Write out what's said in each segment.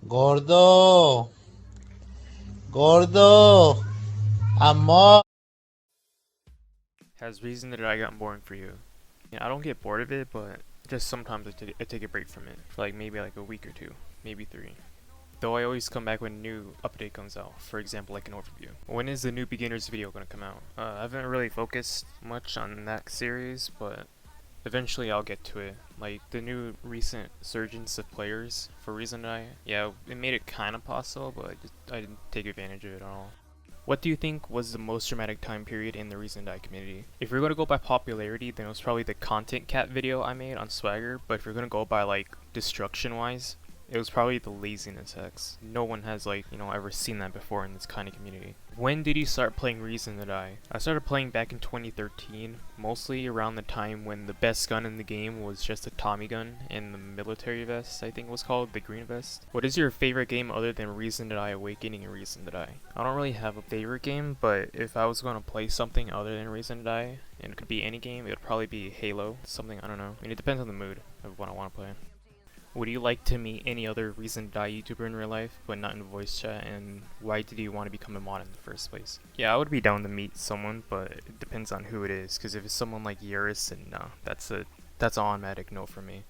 Gordo, gordo, amor. Has reason that I got boring for you? Yeah, I don't get bored of it, but just sometimes I take a break from it for like maybe like a week or two, maybe three. Though I always come back when a new update comes out, for example like an overview. When is the new beginners video gonna come out? I haven't really focused much on that series, but eventually I'll get to it. Like the new recent surgence of players for Reason I, yeah, it made it kind of possible, but I didn't take advantage of it at all. What do you think was the most dramatic time period in the Reason Die community? If you're gonna go by popularity, then it was probably the content cat video I made on Swagger, but if you're gonna go by like destruction wise, it was probably the laziness X. No one has like, ever seen that before in this kind of community. When did you start playing Reason to Die? I started playing back in 2013, mostly around the time when the best gun in the game was just a Tommy gun and the military vest, I think it was called, the green vest. What is your favorite game other than Reason to Die Awakening and Reason to Die? I don't really have a favorite game, but if I was going to play something other than Reason to Die, and it could be any game, it would probably be Halo, something, I don't know. I mean, it depends on the mood of what I want to play. Would you like to meet any other Reason to Die YouTuber in real life, but not in voice chat, and why did you want to become a mod in the first place? Yeah, I would be down to meet someone, but it depends on who it is, because if it's someone like Yuris, then no, that's an automatic no for me.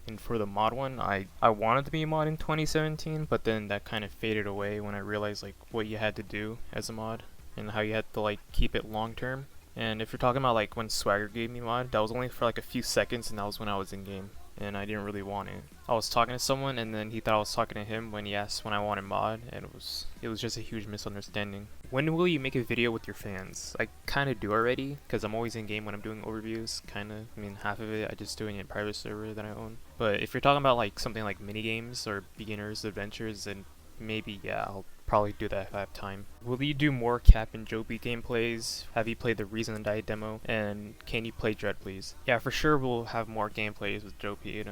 And for the mod one, I wanted to be a mod in 2017, but then that kind of faded away when I realized like what you had to do as a mod, and how you had to like keep it long term. And if you're talking about like when Swagger gave me mod, that was only for like a few seconds, and that was when I was in game and I didn't really want it. I was talking to someone and then he thought I was talking to him when he asked when I wanted mod, and it was just a huge misunderstanding. When will you make a video with your fans? I kind of do already, because I'm always in game when I'm doing overviews, kind of. I mean, half of it I just doing it in private server that I own. But if you're talking about like something like mini games or beginners adventures, then maybe yeah, I'll probably do that if I have time. Will you do more Cap and Joby gameplays? Have you played the Reason to Die demo? And can you play Dread please? Yeah, for sure we'll have more gameplays with Joby.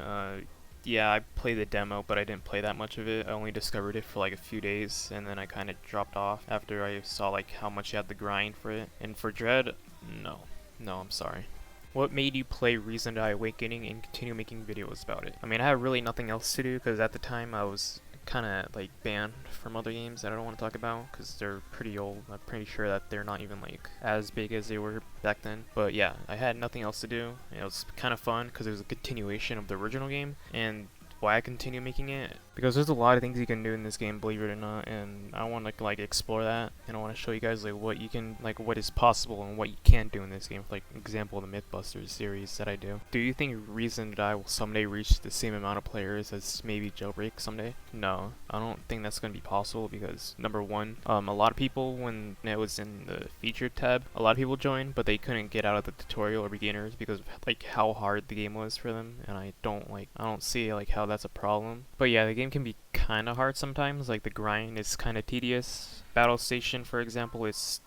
Yeah, I played the demo, but I didn't play that much of it. I only discovered it for like a few days, and then I kind of dropped off after I saw like how much you had to grind for it. And for Dread, no. No, I'm sorry. What made you play Reason to Die Awakening and continue making videos about it? I mean, I had really nothing else to do, because at the time I was kind of like banned from other games that I don't want to talk about because they're pretty old. I'm pretty sure that they're not even like as big as they were back then. But yeah, I had nothing else to do. It was kind of fun because it was a continuation of the original game, and why I continue making it, because there's a lot of things you can do in this game, believe it or not, and I want to like explore that, and I want to show you guys like what you can, like what is possible and what you can't do in this game. For like example, the Mythbusters series that I do. Do you think Reason to Die will someday reach the same amount of players as maybe Jailbreak someday? No, I don't think that's going to be possible, because number one, a lot of people, when it was in the featured tab, a lot of people joined, but they couldn't get out of the tutorial or beginners because of like how hard the game was for them, and I don't see like how that's a problem. But yeah, the game can be kind of hard sometimes. Like the grind is kind of tedious. Battle Station, for example, it's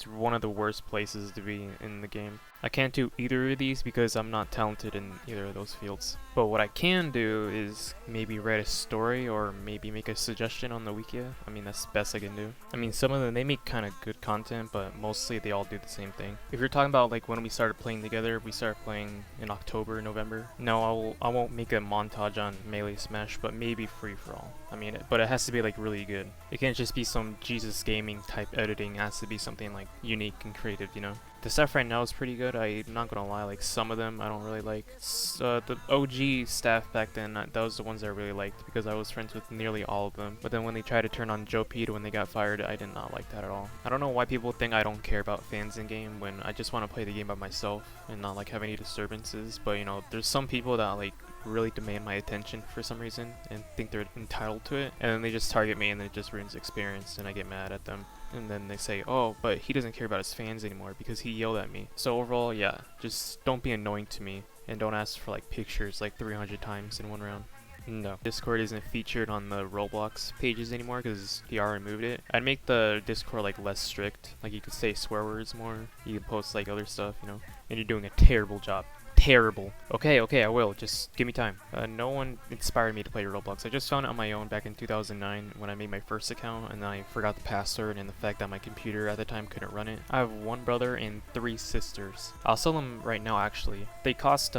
one of the worst places to be in the game. I can't do either of these because I'm not talented in either of those fields. But what I can do is maybe write a story or maybe make a suggestion on the wiki. I mean, that's the best I can do. I mean, some of them, they make kind of good content, but mostly they all do the same thing. If you're talking about like when we started playing together, we started playing in October, November. No, I won't make a montage on Melee Smash, but maybe Free For All. I mean, but it has to be like really good. It can't just be some Jesus Gaming type editing. It has to be something like unique and creative, you know? The staff right now is pretty good. I'm not gonna lie, like some of them I don't really like. The OG staff back then, that was the ones I really liked because I was friends with nearly all of them. But then when they tried to turn on Joe Pete when they got fired, I did not like that at all. I don't know why people think I don't care about fans in game when I just want to play the game by myself and not like have any disturbances. But you know, there's some people that like really demand my attention for some reason and think they're entitled to it, and then they just target me and it just ruins the experience, and I get mad at them. And then they say, oh, but he doesn't care about his fans anymore because he yelled at me. So overall, yeah, just don't be annoying to me and don't ask for like pictures like 300 times in one round. No. Discord isn't featured on the Roblox pages anymore because PR removed it. I'd make the Discord like less strict. Like you could say swear words more. You could post like other stuff, you know. And you're doing a terrible job. Terrible. Okay, I will. Just give me time. No one inspired me to play Roblox. I just found it on my own back in 2009 when I made my first account, and then I forgot the password and the fact that my computer at the time couldn't run it. I have one brother and 3 sisters. I'll sell them right now actually. They cost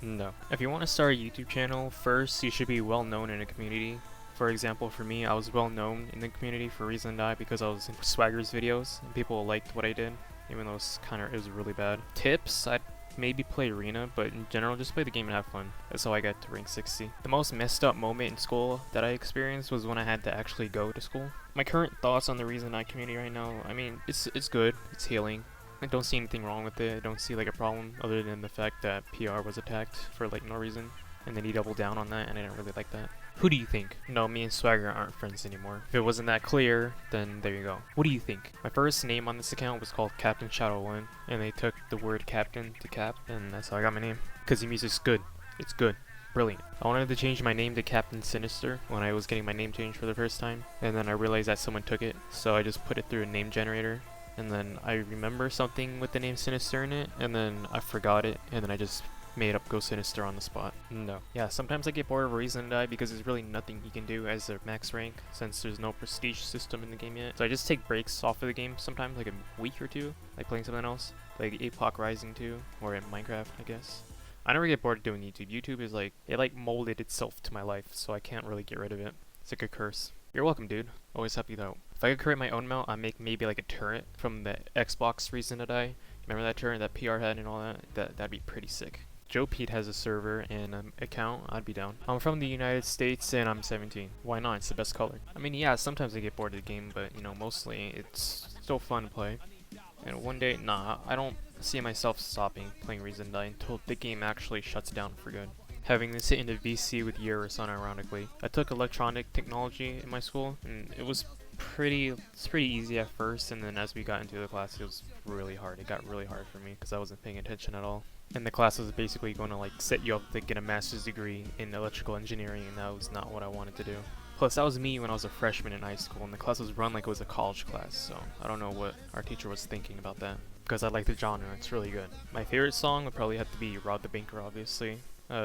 No. If you want to start a YouTube channel, first you should be well known in a community. For example, for me, I was well known in the community for Reason Die because I was in Swagger's videos and people liked what I did, even though it was really bad. Tips, I'd maybe play Arena, but in general, just play the game and have fun. That's how I got to rank 60. The most messed up moment in school that I experienced was when I had to actually go to school. My current thoughts on the Reason Die community right now, I mean, it's good, it's healing. I don't see anything wrong with it. I don't see like a problem other than the fact that PR was attacked for like no reason, and then he doubled down on that, and I didn't really like that. Who do you think? No, me and Swagger aren't friends anymore. If it wasn't that clear, then there you go. What do you think? My first name on this account was called Captain Shadow 1, and they took the word captain to cap, and that's how I got my name. Because the music's good. It's good. Brilliant. I wanted to change my name to Captain Sinister when I was getting my name changed for the first time, and then I realized that someone took it, so I just put it through a name generator, and then I remember something with the name Sinister in it, and then I forgot it, and then I just made up GoSinister on the spot. No. Yeah, sometimes I get bored of Reason Die because there's really nothing you can do as a max rank since there's no prestige system in the game yet. So I just take breaks off of the game sometimes, like a week or two, like playing something else, like Apoc Rising 2, or in Minecraft, I guess. I never get bored of doing YouTube. YouTube is like, it like molded itself to my life, so I can't really get rid of it. It's like a curse. You're welcome, dude. Always help you out. If I could create my own mount, I'd make maybe like a turret from the Xbox Reason to Die. Remember that turret that PR had and all that? That'd be pretty sick. Joe Pete has a server and an account, I'd be down. I'm from the United States and I'm 17. Why not? It's the best color. I mean, yeah, sometimes I get bored of the game, but you know, mostly it's still fun to play. And one day, nah, I don't see myself stopping playing Reason Die until the game actually shuts down for good. Having this hit into VC with Lyre unironically. I took electronic technology in my school, and it's pretty easy at first, and then as we got into the class, it was really hard. It got really hard for me because I wasn't paying attention at all. And the class was basically going to like set you up to get a master's degree in electrical engineering, and that was not what I wanted to do. Plus, that was me when I was a freshman in high school, and the class was run like it was a college class, so I don't know what our teacher was thinking about that. Because I like the genre, it's really good. My favorite song would probably have to be Rob the Banker, obviously.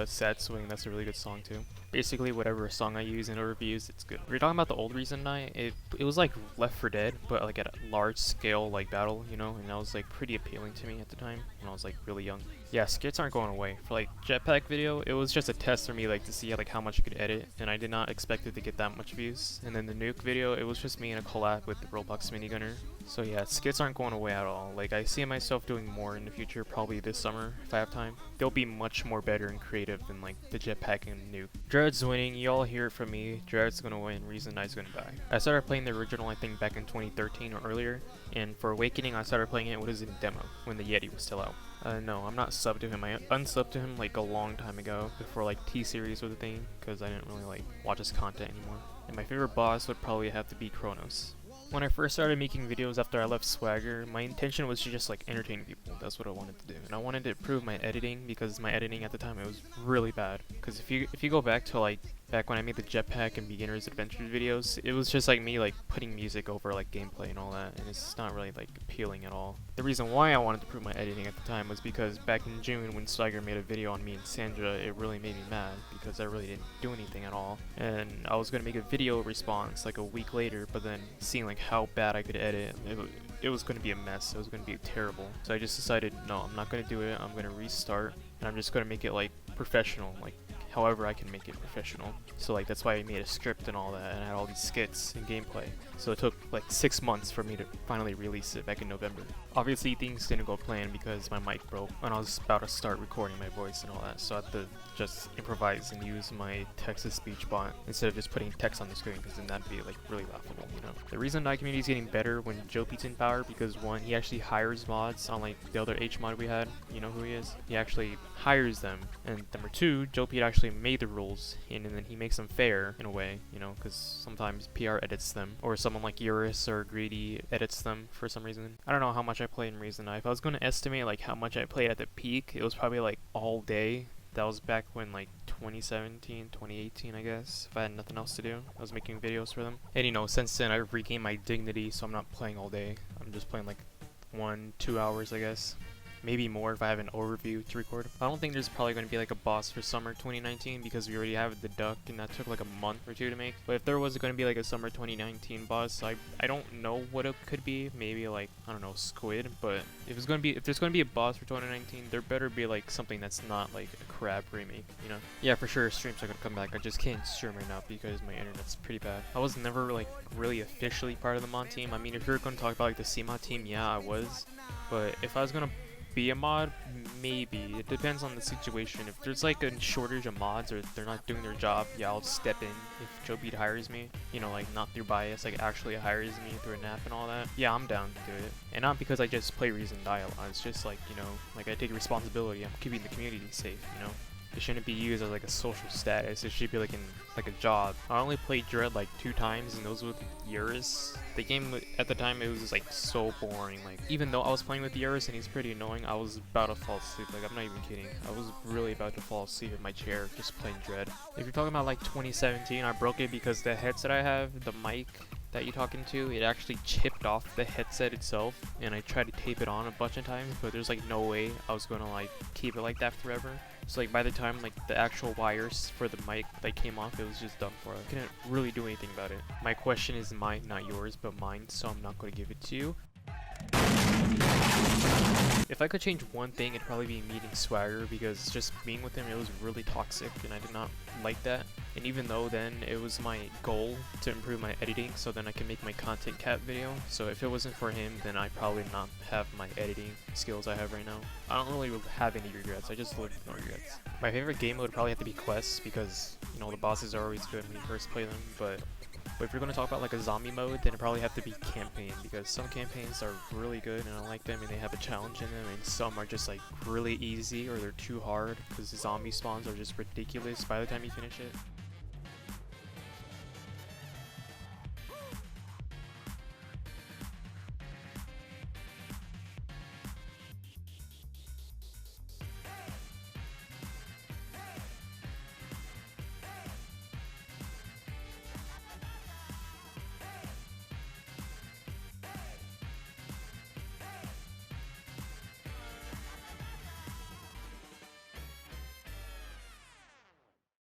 Sad Swing, that's a really good song too. Basically, whatever song I use in reviews, it's good. If you're talking about the old Reason Die, it was like Left 4 Dead, but like at a large scale like battle, you know, and that was like pretty appealing to me at the time when I was like really young. Yeah, skits aren't going away. For like jetpack video, it was just a test for me like to see like how much you could edit, and I did not expect it to get that much views. And then the nuke video, it was just me in a collab with the Roblox minigunner. So yeah, skits aren't going away at all. Like I see myself doing more in the future, probably this summer if I have time. They'll be much more better and creative than like the jetpack and nuke. Dread's winning, you all hear it from me. Dread's gonna win, Reason Die's gonna die. I started playing the original I think back in 2013 or earlier, and for Awakening I started playing it when it was in demo, when the Yeti was still out. No, I'm not subbed to him. I unsubbed to him like a long time ago before like T-Series was a thing, because I didn't really like watch his content anymore. And my favorite boss would probably have to be Kronos. When I first started making videos after I left Swagger, my intention was to just like entertain people. That's what I wanted to do, and I wanted to improve my editing because my editing at the time it was really bad. Because if you go back to like back when I made the jetpack and beginners adventures videos, it was just like me like putting music over like gameplay and all that, and it's not really like appealing at all. The reason why I wanted to improve my editing at the time was because back in June when Swagger made a video on me and Sandra, it really made me mad because I really didn't do anything at all, and I was gonna make a video response like a week later, but then seeing like how bad I could edit, it was gonna be a mess. It was gonna be terrible. So I just decided, no, I'm not gonna do it. I'm gonna restart, and I'm just gonna make it like professional, like however I can make it professional. So like that's why I made a script and all that, and I had all these skits and gameplay. So it took like 6 months for me to finally release it back in November. Obviously things didn't go planned because my mic broke when I was about to start recording my voice and all that, so I had to just improvise and use my text-to-speech bot instead of just putting text on the screen, because then that'd be like really laughable, you know. The reason the community is getting better when Joe Pete's in power, because one, he actually hires mods on like the other H mod we had, you know who he is? He actually hires them, and number two, Joe Pete actually made the rules, and then he makes them fair in a way, you know, because sometimes PR edits them, or someone like Eurus or Greedy edits them for some reason. I don't know how much I played in Reason Die. If I was going to estimate like how much I played at the peak, it was probably like all day. That was back when like 2017, 2018 I guess, if I had nothing else to do. I was making videos for them. And you know, since then I've regained my dignity, so I'm not playing all day. I'm just playing like 1-2 hours I guess. maybe more if I have an overview to record. I don't think there's probably going to be like a boss for summer 2019 because we already have the duck and that took like a month or two to make. But if there was going to be like a summer 2019 boss, I don't know what it could be. Maybe like, I don't know, squid. But if there's going to be a boss for 2019, there better be like something that's not like a crab remake, you know? Yeah, for sure streams are going to come back. I just can't stream right now because my internet's pretty bad. I was never like really officially part of the mod team. I mean, if you're going to talk about like the CMod team, yeah, I was. But if I was going to be a mod, maybe. It depends on the situation. If there's like a shortage of mods or they're not doing their job, yeah, I'll step in. If Joe Beat hires me, you know, like not through bias, like actually hires me through a nap and all that, yeah, I'm down to do it. And not because I just play Reason Die a lot, it's just like, you know, like I take responsibility. I'm keeping the community safe, you know? It shouldn't be used as like a social status. It should be like a job. I only played Dread like 2 times, and those were with Eurus. The game at the time, it was just like so boring. Like even though I was playing with Eurus and he's pretty annoying, I was about to fall asleep. Like I'm not even kidding. I was really about to fall asleep in my chair just playing Dread. If you're talking about like 2017, I broke it because the headset I have, the mic that you're talking to, it actually chipped off the headset itself, and I tried to tape it on a bunch of times, but there's like no way I was gonna like keep it like that forever. So like by the time like the actual wires for the mic like came off, it was just done for. I couldn't really do anything about it. My question is mine, not yours, but mine, so I'm not going to give it to you. If I could change one thing, it'd probably be meeting Swagger, because just being with him, it was really toxic and I did not like that. And even though then it was my goal to improve my editing so then I can make my content cap video, so if it wasn't for him, then I'd probably not have my editing skills I have right now. I don't really have any regrets, I just live with no regrets. My favorite game would probably have to be quests, because, you know, the bosses are always good when you first play them, but if you're going to talk about like a zombie mode, then it'd probably have to be campaign, because some campaigns are really good and I like them and they have a challenge in them, and some are just like really easy or they're too hard because the zombie spawns are just ridiculous by the time you finish it.